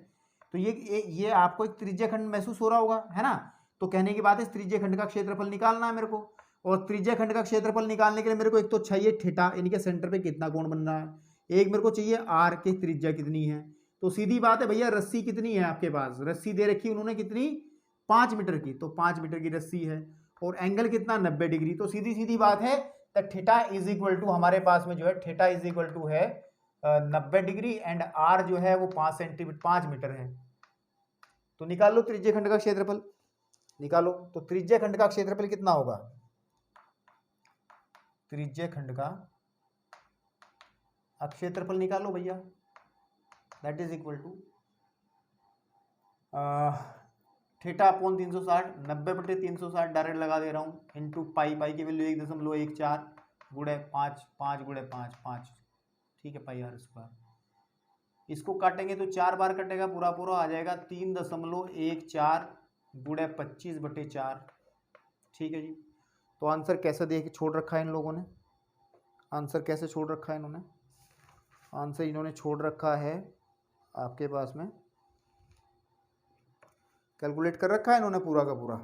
तो ये आपको एक त्रिज्या खंड महसूस हो रहा होगा, है ना। तो कहने की बात है इस त्रिज्या खंड का क्षेत्रफल निकालना है मेरे को, और त्रिज्या खंड का क्षेत्रफल निकालने के लिए मेरे को एक तो चाहिए थीटा, इनके सेंटर पे कितना कोण बन रहा है, एक मेरे को चाहिए आर की त्रिज्या कितनी है। तो सीधी बात है भैया, रस्सी कितनी है आपके पास, रस्सी दे रखी उन्होंने कितनी 5 मीटर की, तो 5 मीटर की रस्सी है और एंगल कितना 90 डिग्री। तो सीधी सीधी बात है थीटा इज इक्वल टू हमारे पास में जो है थीटा इज इक्वल टू है 90 डिग्री एंड आर जो है वो 5 मीटर है। तो निकाल लो त्रिज्या खंड का क्षेत्रफल, निकालो। तो त्रिज्या खंड का क्षेत्रफल कितना होगा, त्रिज्या खंड का क्षेत्रफल निकालो भैया, that is equal to theta upon 360, 90/360 direct लगा दे रहा हूँ, इंटू पाई, पाई की वैल्यू 1.14 गुणे 5 गुणे 5, ठीक है, पाई आर स्क्वायर। इसको काटेंगे तो 4 बार कटेगा, पूरा पूरा आ जाएगा 3.14 गुणे 25/4, ठीक है जी। तो आंसर कैसे दे के छोड़ रखा है इन लोगों ने, आंसर कैसे छोड़ रखा है इन्होंने, आंसर इन्होंने छोड़ रखा है आपके पास में, कैलकुलेट कर रखा है इन्होंने पूरा का पूरा,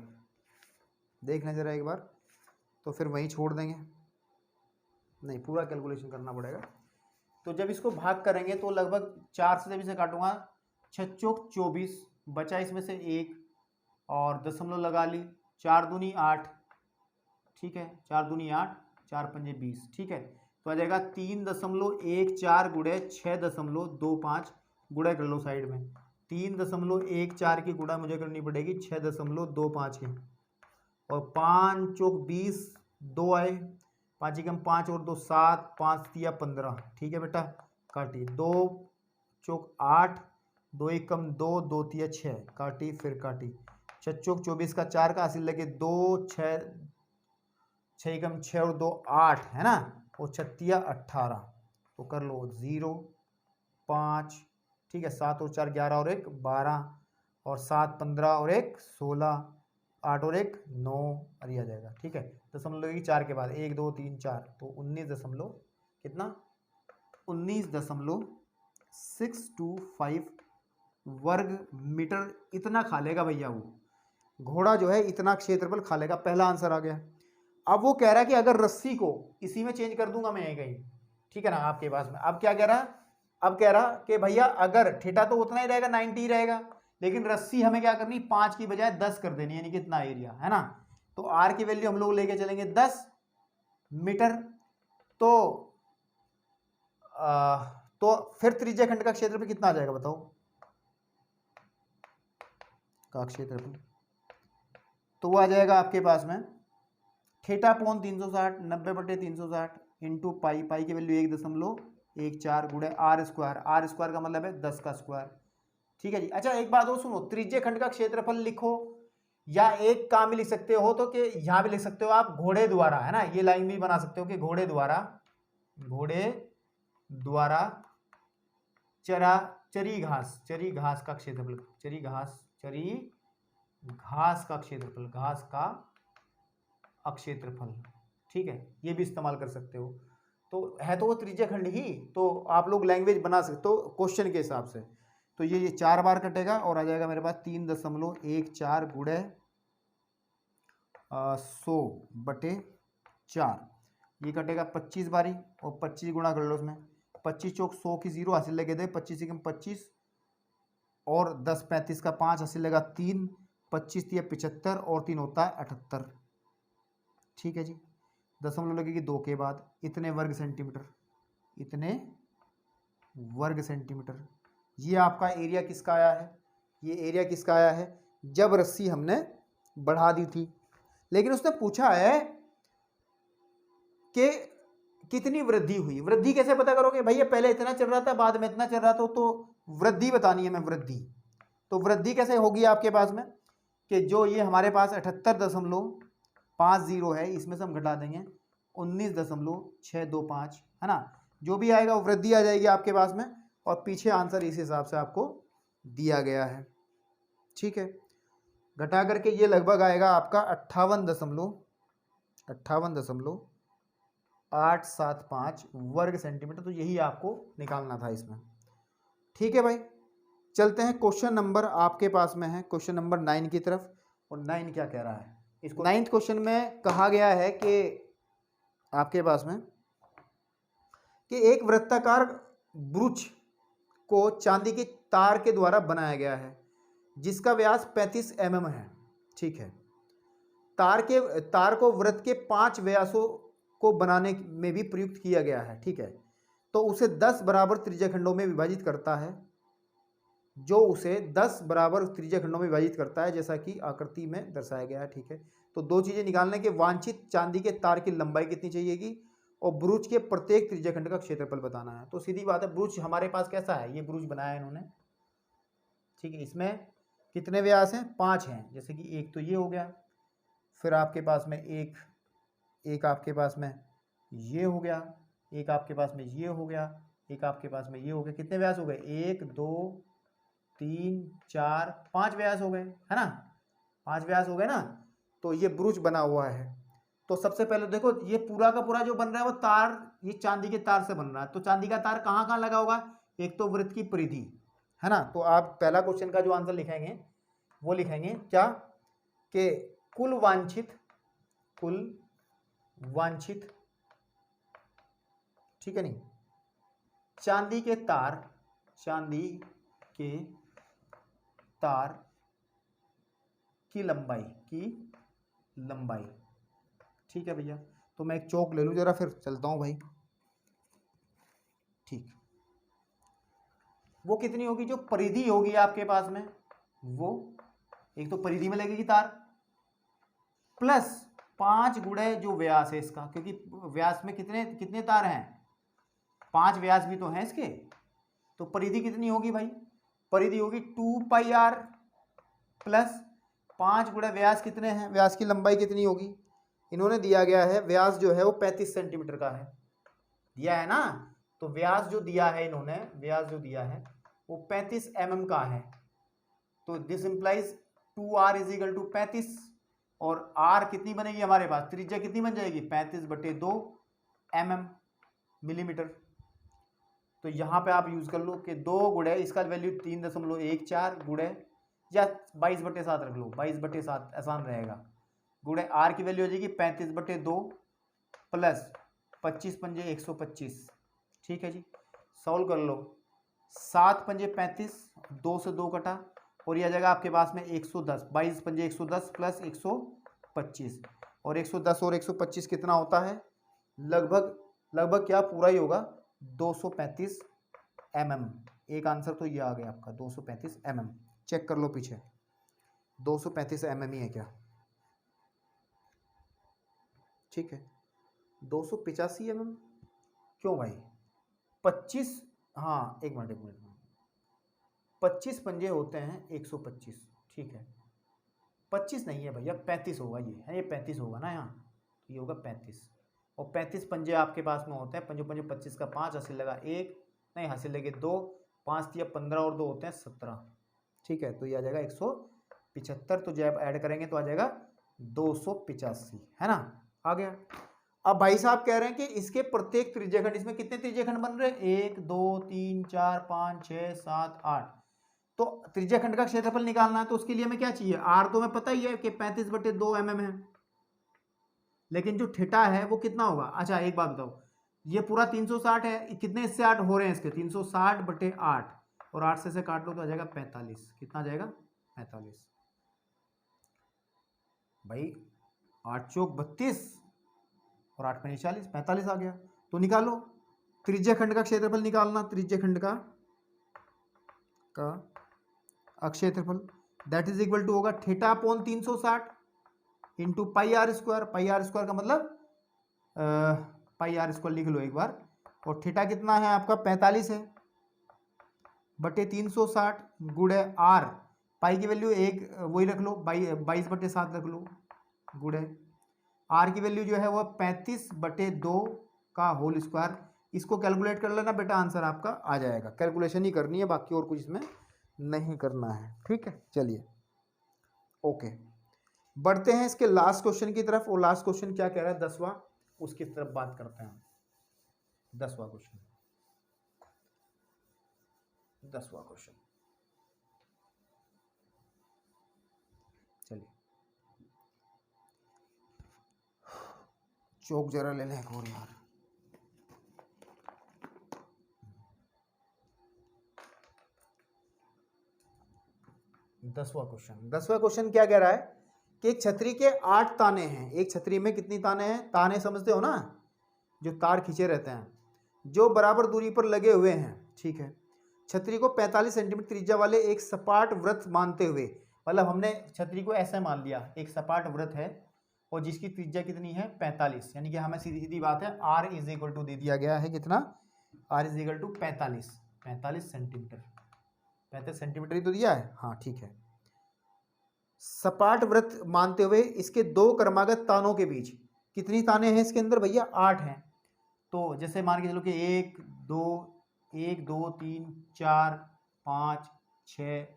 देख लें जरा एक बार, तो फिर वहीं छोड़ देंगे, नहीं पूरा कैलकुलेशन करना पड़ेगा। तो जब इसको भाग करेंगे तो लगभग 4 से जब इसे काटूंगा 6 चौक 24, बचा इसमें से 1 और दशमलव लगा ली, 4 दूनी 8, ठीक है, 4 दूनी 8, 4 पंजे 20, ठीक है। तो आ जाएगा 3.14 गुणे 6.25 गुणा कर लो साइड में, 3.14 की गुणा मुझे करनी पड़ेगी 6.25 की, और 5 चौक 20, 2 आए, 5 एकम 5 और 2 7, 5 तिया 15, ठीक है बेटा, काटी, 2 चौक 8, 2 एकम 2, 2 तिया 6, काटी फिर काटी, चौक 24 का 4 का हासिल लगे 2 6 6 कम 6 और 2 8 है ना, और 36 18, तो कर लो 0 5, ठीक है, 7 और 4 11 और 1 12, और 7 15 और 1 16, 8 और 1 9, और ये आ जाएगा, ठीक है। दशमलव लगेगी 4 के बाद 1 2 3 4, तो 19 दशमलव कितना 19.625 वर्ग मीटर इतना खा लेगा भैया वो घोड़ा जो है, इतना क्षेत्रफल खा लेगा। पहला आंसर आ गया। अब वो कह रहा है कि अगर रस्सी को इसी में चेंज कर दूंगा मैं कहीं, ठीक है ना, आपके पास में अब क्या कह रहा है, अब कह रहा कि भैया अगर थीटा तो उतना ही रहेगा 90 रहेगा, लेकिन रस्सी हमें क्या करनी 5 की बजाय 10 कर देनी, यानी कितना एरिया है ना, तो आर की वैल्यू हम लोग लेके चलेंगे 10 मीटर। तो फिर त्रिज्या खंड का क्षेत्रफल कितना आ जाएगा बताओ, का क्षेत्रफल तो वो आ जाएगा आपके पास में थीटा पौन 360 90/360 इंटू पाई, पाई की वैल्यू 1.14 गुणे आर स्क्वायर का मतलब है 10 का स्क्वायर, ठीक है जी। अच्छा एक बात और सुनो, त्रिज्य खंड का क्षेत्रफल लिखो या एक काम भी लिख सकते हो, तो कि यहां भी लिख सकते हो आप घोड़े द्वारा, है ना, ये लाइन भी बना सकते हो कि घोड़े द्वारा चरी घास का क्षेत्रफल, घास का क्षेत्रफल, ठीक है, ये भी इस्तेमाल कर सकते हो। तो है तो वो त्रिज्या खंड ही, तो आप लोग लैंग्वेज बना सकते हो क्वेश्चन के हिसाब से। तो ये 4 बार कटेगा और आ जाएगा मेरे पास 3.14 गुणे 100/4, ये कटेगा 25 बारी, और 25 गुणा कर लो उसमें, 25 चौक 100 की 0 हासिल लगे थे, 25 एकम 25, और 10 35 का 5 हासिल लगा 3, 25 3 75, और 3 होता है 78, ठीक है जी। दशमलव लगेगी 2 के बाद, इतने वर्ग सेंटीमीटर, ये आपका एरिया किसका आया है, ये एरिया किसका आया है जब रस्सी हमने बढ़ा दी थी। लेकिन उसने पूछा है कि कितनी वृद्धि हुई, वृद्धि कैसे पता करोगे भैया, पहले इतना चल रहा था बाद में इतना चल रहा था, तो वृद्धि बतानी है मैं, वृद्धि तो वृद्धि कैसे होगी आपके पास में कि जो ये हमारे पास 78.50 है, इसमें से हम घटा देंगे 19.625, है ना, जो भी आएगा वो वृद्धि आ जाएगी आपके पास में, और पीछे आंसर इस हिसाब से आपको दिया गया है, ठीक है। घटा करके ये लगभग आएगा आपका 58.875 वर्ग सेंटीमीटर, तो यही आपको निकालना था इसमें, ठीक है भाई। चलते हैं क्वेश्चन नंबर आपके पास में है, क्वेश्चन नंबर 9 की तरफ। और 9 क्या कह रहा है, इसको 9th क्वेश्चन में कहा गया है कि आपके पास में कि एक वृत्ताकार ब्रूच को चांदी की तार के द्वारा बनाया गया है जिसका व्यास 35 mm है, ठीक है। तार को वृत्त के 5 व्यासों को बनाने में भी प्रयुक्त किया गया है, ठीक है। तो उसे 10 बराबर त्रिज्याखंडों में विभाजित करता है, जैसा कि आकृति में दर्शाया गया है, ठीक है। तो दो चीजें निकालने के, वांछित चांदी के तार की लंबाई कितनी चाहिएगी, और ब्रूच के प्रत्येक त्रिज्याखंड का क्षेत्रफल बताना है। तो सीधी बात है, ब्रूच हमारे पास कैसा है, ये ब्रूच बनाया है इन्होंने, ठीक है। इसमें कितने व्यास हैं, 5 हैं, जैसे कि एक तो ये हो गया, फिर आपके पास में एक आपके पास में ये हो गया, एक आपके पास में ये हो गया, एक आपके पास में ये हो गया, कितने व्यास हो गए, 1 2 3 4 5 व्यास हो गए, है ना, 5 व्यास हो गए ना। तो ये ब्रूच बना हुआ है। तो सबसे पहले देखो, ये पूरा का पूरा जो बन रहा है वो तार, ये चांदी के तार से बन रहा है। तो चांदी का तार कहाँ कहाँ लगा होगा, एक तो वृत्त की परिधि, है ना। तो आप पहला क्वेश्चन का जो आंसर लिखेंगे वो लिखेंगे क्या, कि कुल वांछित, ठीक है नहीं, चांदी के तार की लंबाई, ठीक है भैया। तो मैं एक चौक ले लूं जरा, फिर चलता हूं भाई, ठीक। वो कितनी होगी, जो परिधि होगी आपके पास में, वो एक तो परिधि में लगेगी तार, प्लस 5 गुणे जो व्यास है इसका, क्योंकि व्यास में कितने तार हैं, 5 व्यास भी तो हैं इसके। तो परिधि कितनी होगी भाई, परिधि होगी 2πr प्लस 5 गुणा व्यास कितने हैं, व्यास की लंबाई कितनी होगी, इन्होंने दिया गया है व्यास जो है वो 35 सेंटीमीटर का है, दिया है ना। तो व्यास जो दिया है इन्होंने, व्यास जो दिया है वो 35 mm का है। तो this implies 2r is equal to 35, और r कितनी बनेगी हमारे पास, त्रिज्या कितनी बन जाएगी 35/2 mm मिलीमीटर। तो यहाँ पे आप यूज कर लो कि 2 गुणे इसका वैल्यू 3.14 गुणे या 22/7 रख लो, 22/7 आसान रहेगा, गुणे r की वैल्यू हो जाएगी 35/2 प्लस 25 पंजे 125, ठीक है जी। सॉल्व कर लो, 7 पंजे 35, 2 से 2 कटा, और यह आ जाएगा आपके पास में 110, 22 पंजे 110 प्लस 125, और 110 और 125 कितना होता है, लगभग क्या पूरा ही होगा 235 mm। एक आंसर तो ये आ गया आपका 235 mm। चेक कर लो पीछे 235 mm ही है क्या, ठीक है 285 mm क्यों भाई, 25, हाँ एक मिनट 25 पंजे होते हैं 125, ठीक है 25 नहीं है भैया 35 होगा, ये है ये 35 होगा ना, यहाँ ये होगा 35, और 35 पंजे आपके पास में होते हैं, पंजो पंजो 25 का 5, हासिल लगा 1, नहीं हासिल लगे 2, 5 या 15 और 2 होते हैं 17, ठीक है। तो ये आ जाएगा 175, तो जब ऐड करेंगे तो आ जाएगा 285, है ना, आ गया। अब भाई साहब कह रहे हैं कि इसके प्रत्येक त्रिज्याखंड, इसमें कितने त्रिज्याखंड बन रहे हैं, 1 2 3 4 5 6 7 8, तो त्रिज्याखंड का क्षेत्रफल निकालना है, तो उसके लिए हमें क्या चाहिए, r तो हमें पता ही है कि 35/2 mm है, लेकिन जो थीटा है वो कितना होगा। अच्छा एक बात बताओ, ये पूरा 360 है, कितने इससे 8 हो रहे हैं इसके, 360/8, और 8 से काट लो तो आ जाएगा 45, कितना आ जाएगा 45, भाई 8 चौक 32 और 8 पंजे 40, 45 आ गया। तो निकालो त्रिज्याखंड का क्षेत्रफल निकालना, त्रिज्याखंड का क्षेत्रफल दैट इज इक्वल टू होगा theta upon 360 into pi r square, pi r square का मतलब पाई आर स्क्वायर लिख लो एक बार, और थीटा कितना है आपका 45 है बटे 360 गुड़े आर, पाई की वैल्यू एक वही रख लो 22/7 रख लो, गुड़े आर की वैल्यू जो है वो 35/2 का होल स्क्वायर। इसको कैलकुलेट कर लेना बेटा, आंसर आपका आ जाएगा, कैलकुलेशन ही करनी है, बाकी और कुछ इसमें नहीं करना है, ठीक है। चलिए ओके, बढ़ते हैं इसके लास्ट क्वेश्चन की तरफ, और लास्ट क्वेश्चन क्या कह रहा है 10वां, उसकी तरफ बात करते हैं। 10वां क्वेश्चन, 10वां क्वेश्चन, चलिए चौक जरा ले लें एक और यार। दसवां क्वेश्चन क्या कह रहा है कि एक छतरी के 8 ताने हैं, एक छतरी में कितनी ताने हैं, ताने समझते हो ना, जो तार खींचे रहते हैं, जो बराबर दूरी पर लगे हुए हैं, ठीक है। छतरी को 45 सेंटीमीटर त्रिज्या वाले एक सपाट वृत्त मानते हुए, मतलब हमने छतरी को ऐसे मान लिया, एक सपाट वृत्त है और जिसकी त्रिज्या कितनी है 45, यानी कि हमें सीधी सीधी बात है r इज इक्वल टू दे दिया गया है, कितना, r इज इक्वल टू 45 सेंटीमीटर, 35 सेंटीमीटर ही तो दिया है, हाँ ठीक है। सपाट वृत्त मानते हुए इसके 2 क्रमागत तानों के बीच कितनी ताने हैं इसके अंदर भैया, 8 हैं। तो जैसे मान के चलो कि 1 2 3 4 5 6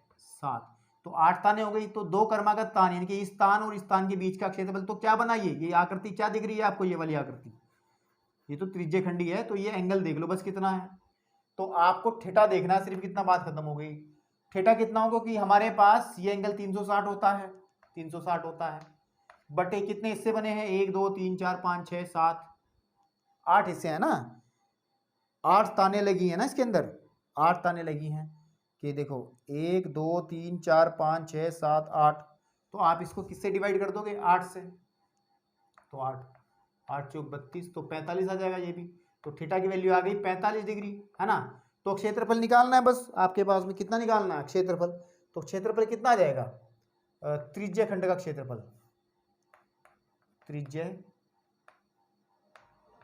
7, तो 8 ताने हो गई। तो 2 क्रमागत तान, यानी कि इस तान और इस तान के बीच का क्षेत्रफल, तो क्या बनाइए, ये आकृति क्या दिख रही है आपको, ये वाली आकृति, ये तो त्रिज्यखंडी है, तो ये एंगल देख लो बस कितना है। तो आपको थीटा देखना है सिर्फ, कितना, बात खत्म हो गई। थीटा कितना होगा कि हमारे पास ये एंगल 360 होता है, 360 होता है, बटे कितने हिस्से बने हैं, 1 2 3 4 5 6 7 8 हिस्से हैं ना, 8 ताने लगी हैं ना इसके अंदर, 8 ताने लगी हैं, कि देखो 1 2 3 4 5 6 7 8, तो आप इसको किससे डिवाइड कर दोगे, 8 से, तो 8 चौक 32, तो 45 आ जाएगा ये भी। तो थीटा की वैल्यू आ गई 45 डिग्री, है ना। तो क्षेत्रफल निकालना है बस आपके पास में, कितना निकालना है क्षेत्रफल, तो क्षेत्रफल कितना आ जाएगा, त्रिज्य खंड का क्षेत्रफल, त्रिज्य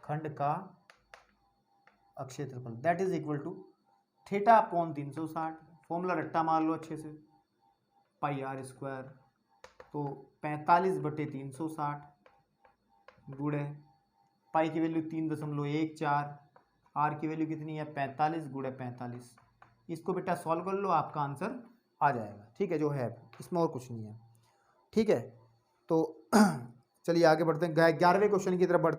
खंड का क्षेत्रफल that is equal to theta upon 360, formula रट्टा मार लो अच्छे से, पाई आर स्क्वायर तो 45/360 गुणे पाई की वैल्यू 3.14, आर की वैल्यू कितनी है 45 गुणे 45। इसको बेटा सॉल्व कर लो, आपका आंसर आ जाएगा। ठीक है, जो है इसमें और कुछ नहीं है। ठीक है, तो चलिए आगे बढ़ते हैं, 11वें क्वेश्चन की तरफ बढ़ते हैं।